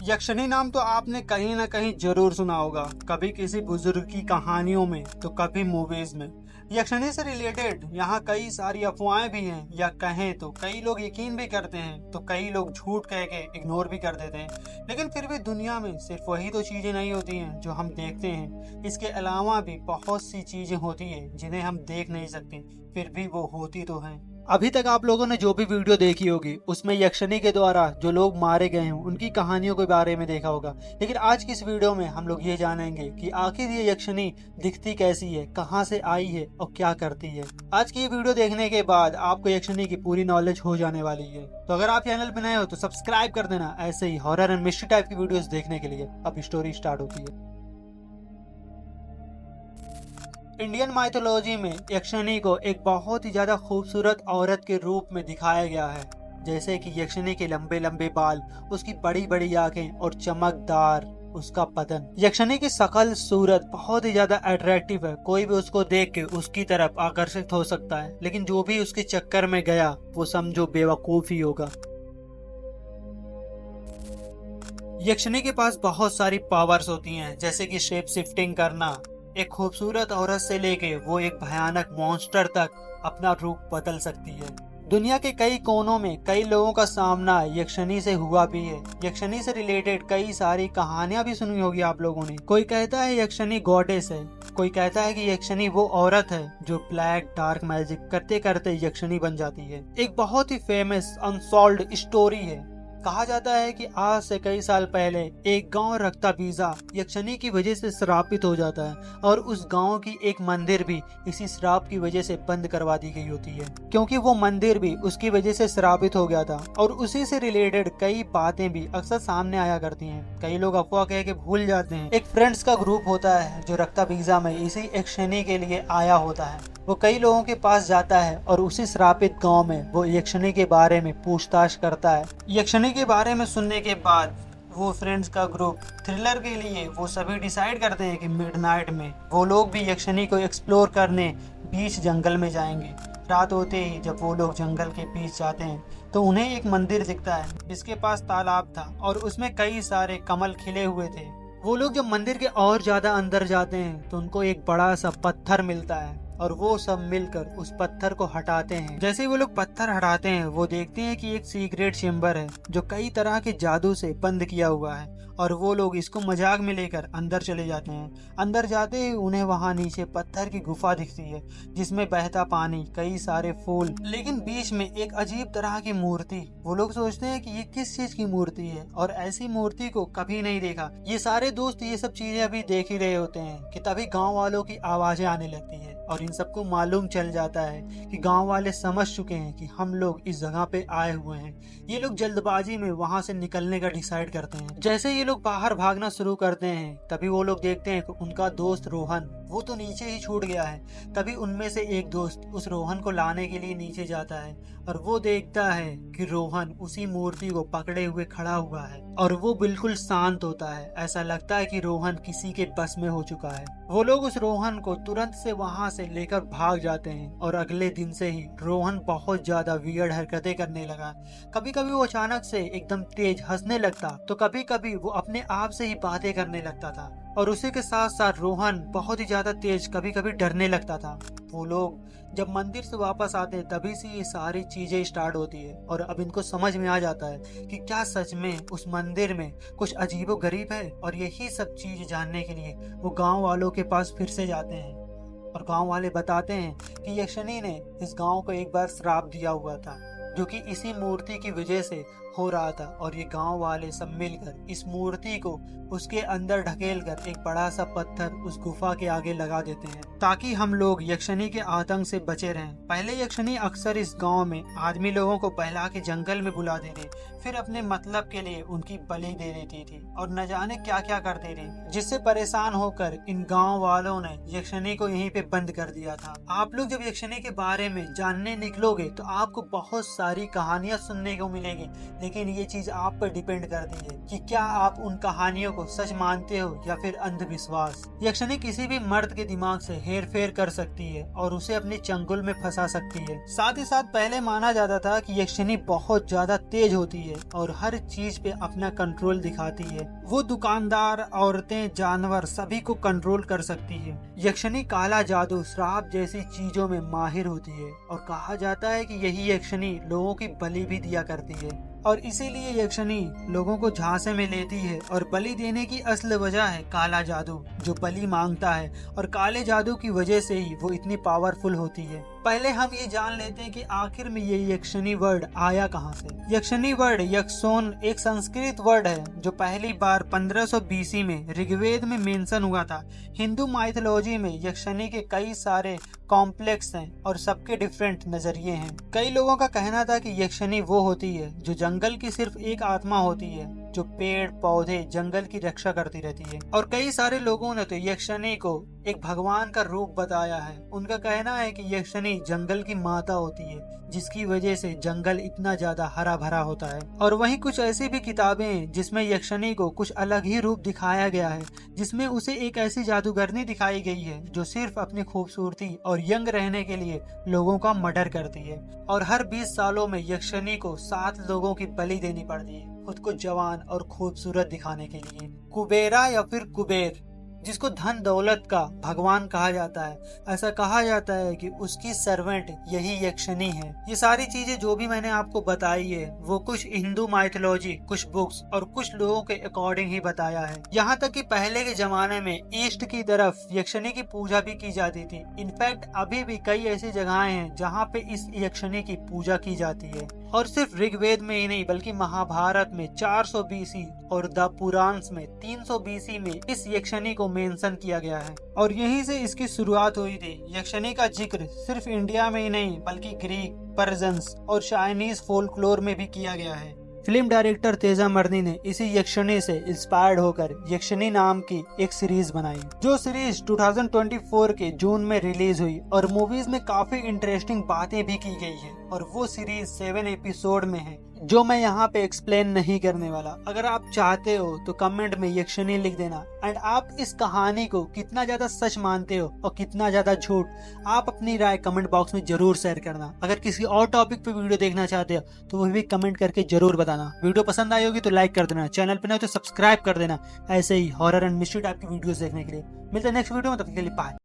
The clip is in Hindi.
यक्षिणी नाम तो आपने कहीं ना कहीं जरूर सुना होगा, कभी किसी बुजुर्ग की कहानियों में तो कभी मूवीज में। यक्षिणी से रिलेटेड यहाँ कई सारी अफवाहें भी हैं, या कहें तो कई लोग यकीन भी करते हैं तो कई लोग झूठ कह के इग्नोर भी कर देते हैं। लेकिन फिर भी दुनिया में सिर्फ वही तो चीजें नहीं होती हैं जो हम देखते हैं, इसके अलावा भी बहुत सी चीजें होती हैं जिन्हें हम देख नहीं सकते, फिर भी वो होती तो हैं। अभी तक आप लोगों ने जो भी वीडियो देखी होगी उसमें यक्षिणी के द्वारा जो लोग मारे गए हैं उनकी कहानियों के बारे में देखा होगा। लेकिन आज की इस वीडियो में हम लोग ये जानेंगे कि आखिर ये यक्षिणी दिखती कैसी है, कहां से आई है और क्या करती है। आज की ये वीडियो देखने के बाद आपको यक्षिणी की पूरी नॉलेज हो जाने वाली है। तो अगर आप चैनल पर नए हो तो सब्सक्राइब कर देना ऐसे ही हॉरर एंड मिस्ट्री टाइप की वीडियोस देखने के लिए। अब स्टोरी स्टार्ट होती है। इंडियन माइथोलॉजी में यक्षिणी को एक बहुत ही ज्यादा खूबसूरत औरत के रूप में दिखाया गया है। जैसे कि यक्षिणी के लंबे लंबे बाल, उसकी बड़ी बड़ी आंखें और चमकदार उसका बदन। यक्षिणी की शकल सूरत बहुत ही ज्यादा अट्रैक्टिव है, कोई भी उसको देख के उसकी तरफ आकर्षित हो सकता है। लेकिन जो भी उसके चक्कर में गया वो समझो बेवकूफ ही होगा। यक्षिणी के पास बहुत सारी पावर्स होती हैं, जैसे कि शेप शिफ्टिंग करना, एक खूबसूरत औरत से लेके वो एक भयानक मॉन्स्टर तक अपना रूप बदल सकती है। दुनिया के कई कोनों में कई लोगों का सामना यक्षिणी से हुआ भी है। यक्षिणी से रिलेटेड कई सारी कहानियां भी सुनी होगी आप लोगों ने। कोई कहता है यक्षिणी गॉडेस है, कोई कहता है कि यक्षिणी वो औरत है जो ब्लैक डार्क मैजिक करते करते यक्षिणी बन जाती है। एक बहुत ही फेमस अनसॉल्व्ड स्टोरी है। कहा जाता है कि आज से कई साल पहले एक गांव रक्ता बीजा यक्षिणी की वजह से श्रापित हो जाता है और उस गांव की एक मंदिर भी इसी श्राप की वजह से बंद करवा दी गई होती है, क्योंकि वो मंदिर भी उसकी वजह से श्रापित हो गया था। और उसी से रिलेटेड कई बातें भी अक्सर सामने आया करती हैं। कई लोग अफवाह कह के भूल जाते हैं। एक फ्रेंड्स का ग्रुप होता है जो रक्ता बीजा में इसी यक्षिणी के लिए आया होता है। वो कई लोगों के पास जाता है और उसी श्रापित गांव में वो यक्षिणी के बारे में पूछताछ करता है। यक्षिणी के बारे में सुनने के बाद वो फ्रेंड्स का ग्रुप थ्रिलर के लिए वो सभी डिसाइड करते हैं कि मिडनाइट में वो लोग भी यक्षिणी को एक्सप्लोर करने बीच जंगल में जाएंगे। रात होते ही जब वो लोग जंगल के बीच जाते हैं तो उन्हें एक मंदिर दिखता है जिसके पास तालाब था और उसमें कई सारे कमल खिले हुए थे। वो लोग जब मंदिर के और ज्यादा अंदर जाते हैं तो उनको एक बड़ा सा पत्थर मिलता है और वो सब मिलकर उस पत्थर को हटाते हैं। जैसे ही वो लोग पत्थर हटाते हैं वो देखते हैं कि एक सीक्रेट चेम्बर है जो कई तरह के जादू से बंद किया हुआ है और वो लोग इसको मजाक में लेकर अंदर चले जाते हैं। अंदर जाते ही उन्हें वहां नीचे पत्थर की गुफा दिखती है जिसमें बहता पानी, कई सारे फूल, लेकिन बीच में एक अजीब तरह की मूर्ति। वो लोग सोचते हैं कि ये किस चीज की मूर्ति है और ऐसी मूर्ति को कभी नहीं देखा। ये सारे दोस्त ये सब चीजें अभी देख ही रहे होते हैं कि तभी गाँव वालों की आवाजें आने लगती है और इन सबको मालूम चल जाता है कि गांव वाले समझ चुके हैं कि हम लोग इस जगह पे आए हुए हैं। ये लोग जल्दबाजी में वहां से निकलने का डिसाइड करते हैं। जैसे ये लोग बाहर भागना शुरू करते हैं तभी वो लोग देखते हैं कि उनका दोस्त रोहन वो तो नीचे ही छूट गया है। तभी उनमें से एक दोस्त उस रोहन को लाने के लिए नीचे जाता है और वो देखता है कि रोहन उसी मूर्ति को पकड़े हुए खड़ा हुआ है और वो बिल्कुल शांत होता है। ऐसा लगता है कि रोहन किसी के बस में हो चुका है। वो लोग उस रोहन को तुरंत से वहां से लेकर भाग जाते हैं और अगले दिन से ही रोहन बहुत ज्यादा वियर्ड हरकतें करने लगा। कभी कभी वो अचानक से एकदम तेज हंसने लगता तो कभी कभी वो अपने आप से ही बातें करने लगता था और उसी के साथ साथ रोहन बहुत ही ज्यादा तेज कभी कभी डरने लगता था। वो लोग जब मंदिर से वापस आते तभी से ये सारी चीजें स्टार्ट होती है और अब इनको समझ में आ जाता है कि क्या सच में उस मंदिर में कुछ अजीबोगरीब है। और यही सब चीज जानने के लिए वो गांव वालों के पास फिर से जाते हैं और गांव वाले बताते हैं कि यक्षिणी ने इस गांव को एक बार श्राप दिया हुआ था जो कि इसी मूर्ति की वजह से हो रहा था। और ये गांव वाले सब मिलकर इस मूर्ति को उसके अंदर ढकेलकर एक बड़ा सा पत्थर उस गुफा के आगे लगा देते हैं ताकि हम लोग यक्षिणी के आतंक से बचे रहें। पहले यक्षिणी अक्सर इस गांव में आदमी लोगों को बहला के जंगल में बुला देते, फिर अपने मतलब के लिए उनकी बलि दे देती थी और न जाने क्या क्या करते थे, जिससे परेशान होकर इन गांव वालों ने यक्षिणी को यहीं पे बंद कर दिया था। आप लोग जब यक्षिणी के बारे में जानने निकलोगे तो आपको बहुत सारी कहानियां सुनने को मिलेगी, लेकिन ये चीज आप पर डिपेंड करती है कि क्या आप उन कहानियों को सच मानते हो या फिर अंधविश्वास। यक्षिणी किसी भी मर्द के दिमाग से हेर फेर कर सकती है और उसे अपने चंगुल में फंसा सकती है। साथ ही साथ पहले माना जाता था कि यक्षिणी बहुत ज्यादा तेज होती है और हर चीज पे अपना कंट्रोल दिखाती है। वो दुकानदार, औरतें, जानवर सभी को कंट्रोल कर सकती है। यक्षिणी काला जादू, श्राप जैसी चीजों में माहिर होती है और कहा जाता है कि यही यक्षिणी लोगों की बलि भी दिया करती है और इसीलिए यक्षिणी लोगों को झांसे में लेती है। और बलि देने की असल वजह है काला जादू, जो बलि मांगता है और काले जादू की वजह से ही वो इतनी पावरफुल होती है। पहले हम ये जान लेते हैं कि आखिर में ये यक्षिणी वर्ड आया कहाँ से। यक्षिणी वर्ड यक्षोन एक संस्कृत वर्ड है जो पहली बार 1500 बीसी में ऋग्वेद में मेंशन हुआ था। हिंदू माइथोलॉजी में यक्षिणी के कई सारे कॉम्प्लेक्स हैं और सबके डिफरेंट नजरिए हैं। कई लोगों का कहना था कि यक्षिणी वो होती है जो जंगल की सिर्फ एक आत्मा होती है, जो पेड़ पौधे जंगल की रक्षा करती रहती है। और कई सारे लोगों ने तो यक्षिणी को एक भगवान का रूप बताया है। उनका कहना है कि यक्षिणी जंगल की माता होती है, जिसकी वजह से जंगल इतना ज्यादा हरा भरा होता है। और वहीं कुछ ऐसी भी किताबें हैं जिसमें यक्षिणी को कुछ अलग ही रूप दिखाया गया है, जिसमें उसे एक ऐसी जादूगरनी दिखाई गई है जो सिर्फ अपनी खूबसूरती और यंग रहने के लिए लोगों का मर्डर करती है और हर 20 सालों में यक्षिणी को 7 लोगों की बलि देनी पड़ती है खुद को जवान और खूबसूरत दिखाने के लिए। कुबेरा या फिर कुबेर, जिसको धन दौलत का भगवान कहा जाता है, ऐसा कहा जाता है कि उसकी सर्वेंट यही यक्षिणी है। ये सारी चीजें जो भी मैंने आपको बताई है वो कुछ हिंदू माइथोलॉजी, कुछ बुक्स और कुछ लोगों के अकॉर्डिंग ही बताया है। यहाँ तक कि पहले के जमाने में ईस्ट की तरफ यक्षिणी की पूजा भी की जाती थी। इनफैक्ट अभी भी कई ऐसी जगहें हैं जहाँ पे इस यक्षिणी की पूजा की जाती है। और सिर्फ ऋग्वेद में ही नहीं बल्कि महाभारत में 400 बीसी और द पुराण्स में 300 बीसी में इस यक्षिणी को मेंशन किया गया है और यहीं से इसकी शुरुआत हुई थी। यक्षिणी का जिक्र सिर्फ इंडिया में ही नहीं बल्कि ग्रीक, पर्शियंस और चाइनीज फोल्कलोर में भी किया गया है। फिल्म डायरेक्टर तेजा मर्दी ने इसी यक्षिणी से इंस्पायर्ड होकर यक्षिणी नाम की एक सीरीज बनाई, जो सीरीज 2024 के जून में रिलीज हुई और मूवीज में काफी इंटरेस्टिंग बातें भी की गई है। और वो सीरीज 7 एपिसोड में है जो मैं यहाँ पे एक्सप्लेन नहीं करने वाला। अगर आप चाहते हो तो कमेंट में यक्षिणी लिख देना। एंड आप इस कहानी को कितना ज्यादा सच मानते हो और कितना ज्यादा झूठ, आप अपनी राय कमेंट बॉक्स में जरूर शेयर करना। अगर किसी और टॉपिक पे वीडियो देखना चाहते हो तो वो भी कमेंट करके जरूर बताना। वीडियो पसंद आई होगी तो लाइक कर देना, चैनल पे नहीं तो सब्सक्राइब कर देना ऐसे ही हॉरर एंड मिस्ट्री टाइप की वीडियोस देखने के लिए। मिलते हैं नेक्स्ट वीडियो में, तब तक के लिए बाय।